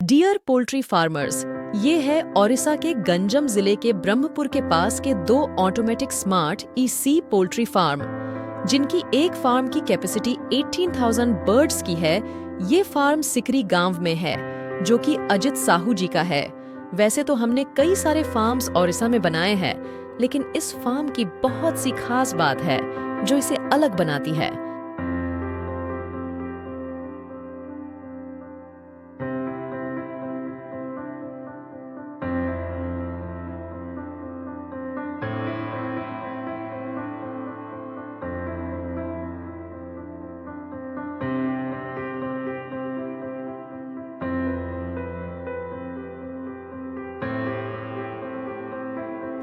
Dear poultry farmers, ये है ओडिशा के गंजम जिले के ब्रह्मपुर के पास के 2 ऑटोमेटिक स्मार्ट ईसी पोल्ट्री फार्म, जिनकी एक फार्म की कैपेसिटी 18,000 बर्ड्स की है। ये फार्म सिकरी गांव में है, जो कि अजित साहू जी का है। वैसे तो हमने कई सारे फार्म्स ओडिशा में बनाए हैं, लेकिन इस फार्म की बहुत सी खास बात है जो इसे अलग बनाती है।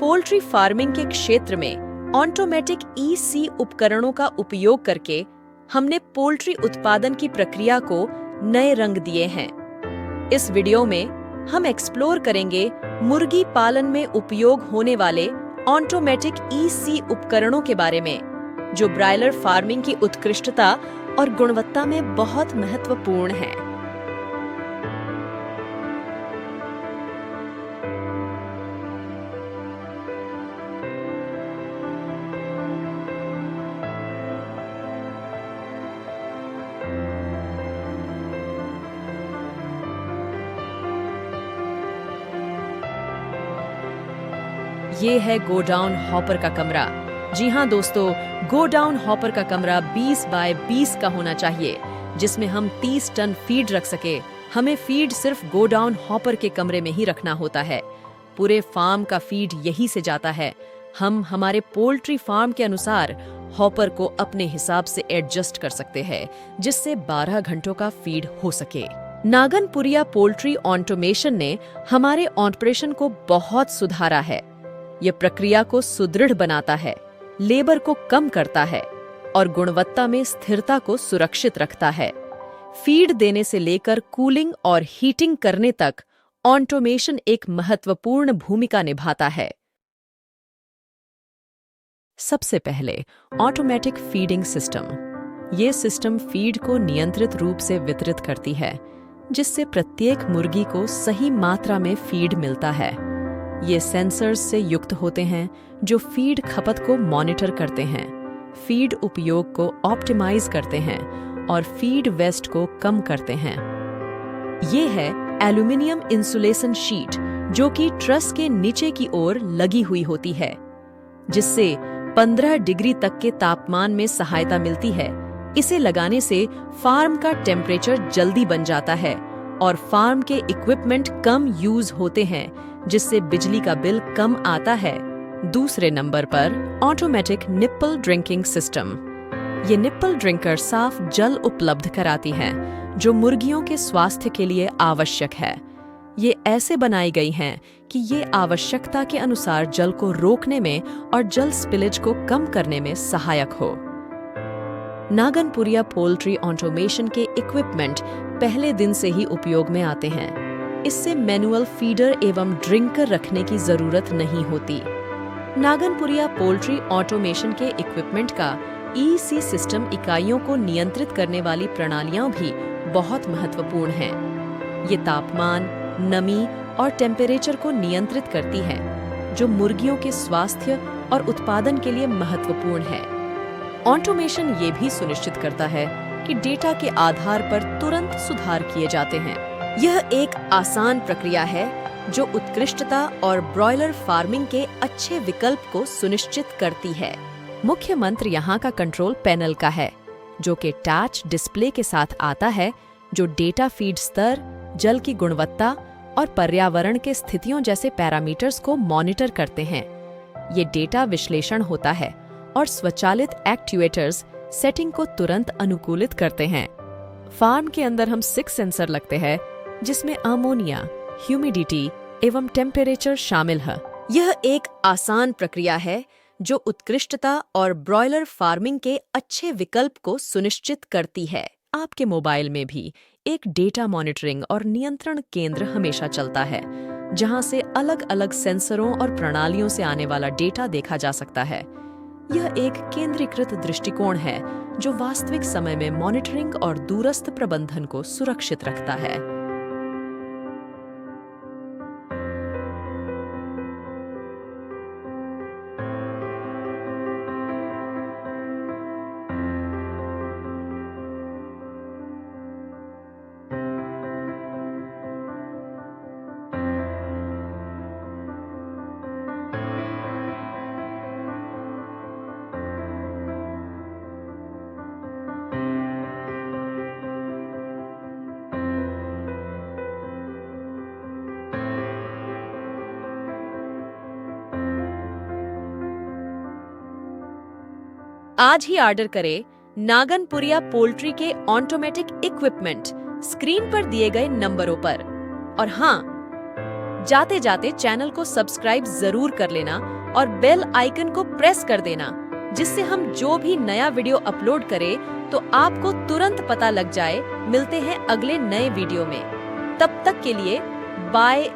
पोल्ट्री फार्मिंग के क्षेत्र में ऑटोमेटिक ईसी उपकरणों का उपयोग करके हमने पोल्ट्री उत्पादन की प्रक्रिया को नए रंग दिए हैं। इस वीडियो में हम एक्सप्लोर करेंगे मुर्गी पालन में उपयोग होने वाले ऑटोमेटिक ईसी उपकरणों के बारे में, जो ब्रायलर फार्मिंग की उत्कृष्टता और गुणवत्ता में बहुत महत्वपूर्ण है। ये है गोडाउन हॉपर का कमरा। जी हाँ दोस्तों, गोडाउन हॉपर का कमरा 20 बाय 20 का होना चाहिए, जिसमें हम 30 टन फीड रख सके। हमें फीड सिर्फ गोडाउन हॉपर के कमरे में ही रखना होता है। पूरे फार्म का फीड यही से जाता है। हम हमारे पोल्ट्री फार्म के अनुसार हॉपर को अपने हिसाब से एडजस्ट कर सकते हैं, जिससे 12 घंटों का फीड हो सके। नागनपुरिया पोल्ट्री ऑटोमेशन ने हमारे ऑपरेशन को बहुत सुधारा है। यह प्रक्रिया को सुदृढ़ बनाता है, लेबर को कम करता है और गुणवत्ता में स्थिरता को सुरक्षित रखता है। फीड देने से लेकर कूलिंग और हीटिंग करने तक ऑटोमेशन एक महत्वपूर्ण भूमिका निभाता है। सबसे पहले ऑटोमेटिक फीडिंग सिस्टम। ये सिस्टम फीड को नियंत्रित रूप से वितरित करती है, जिससे प्रत्येक मुर्गी को सही मात्रा में फीड मिलता है। ये सेंसर्स से युक्त होते हैं जो फीड खपत को मॉनिटर करते हैं, फीड उपयोग को ऑप्टिमाइज करते हैं और फीड वेस्ट को कम करते हैं। ये है एल्यूमिनियम इंसुलेशन शीट, जो कि ट्रस के नीचे की ओर लगी हुई होती है, जिससे 15 डिग्री तक के तापमान में सहायता मिलती है। इसे लगाने से फार्म का टेम्परेचर जल्दी बन जाता है और फार्म के इक्विपमेंट कम यूज होते हैं, जिससे बिजली का बिल कम आता है। दूसरे नंबर पर ऑटोमेटिक निप्पल ड्रिंकिंग सिस्टम। ये निप्पल ड्रिंकर साफ जल उपलब्ध कराती है, जो मुर्गियों के स्वास्थ्य के लिए आवश्यक है। ये ऐसे बनाई गई हैं कि ये आवश्यकता के अनुसार जल को रोकने में और जल स्पिलेज को कम करने में सहायक हो। नागनपुरिया पोल्ट्री ऑटोमेशन के इक्विपमेंट पहले दिन से ही उपयोग में आते हैं। इससे मैनुअल फीडर एवं ड्रिंकर रखने की जरूरत नहीं होती। नागनपुरिया पोल्ट्री ऑटोमेशन के इक्विपमेंट का ईसी सिस्टम इकाइयों को नियंत्रित करने वाली प्रणालियां भी बहुत महत्वपूर्ण हैं। ये तापमान, नमी और टेम्परेचर को नियंत्रित करती हैं, जो मुर्गियों के स्वास्थ्य और उत्पादन के लिए महत्वपूर्ण है। ऑटोमेशन ये भी सुनिश्चित करता है कि डेटा के आधार पर तुरंत सुधार किए जाते हैं। यह एक आसान प्रक्रिया है जो उत्कृष्टता और ब्रॉयलर फार्मिंग के अच्छे विकल्प को सुनिश्चित करती है। मुख्य मंत्र यहाँ का कंट्रोल पैनल का है, जो कि टच डिस्प्ले के साथ आता है, जो डेटा फीड स्तर, जल की गुणवत्ता और पर्यावरण के स्थितियों जैसे पैरामीटर्स को मॉनिटर करते हैं। ये डेटा विश्लेषण होता है और स्वचालित एक्ट्यूएटर्स सेटिंग को तुरंत अनुकूलित करते हैं। फार्म के अंदर हम 6 सेंसर लगते हैं, जिसमें अमोनिया, ह्यूमिडिटी एवं टेम्परेचर शामिल है। यह एक आसान प्रक्रिया है जो उत्कृष्टता और ब्रॉयलर फार्मिंग के अच्छे विकल्प को सुनिश्चित करती है। आपके मोबाइल में भी एक डेटा मॉनिटरिंग और नियंत्रण केंद्र हमेशा चलता है, जहां से अलग अलग सेंसरों और प्रणालियों से आने वाला डेटा देखा जा सकता है। यह एक केंद्रीकृत दृष्टिकोण है जो वास्तविक समय में मॉनिटरिंग और दूरस्थ प्रबंधन को सुरक्षित रखता है। आज ही ऑर्डर करें नागनपुरिया पोल्ट्री के ऑटोमेटिक इक्विपमेंट स्क्रीन पर दिए गए नंबरों पर। और हाँ, जाते जाते चैनल को सब्सक्राइब जरूर कर लेना और बेल आइकन को प्रेस कर देना, जिससे हम जो भी नया वीडियो अपलोड करें तो आपको तुरंत पता लग जाए। मिलते हैं अगले नए वीडियो में, तब तक के लिए बाय।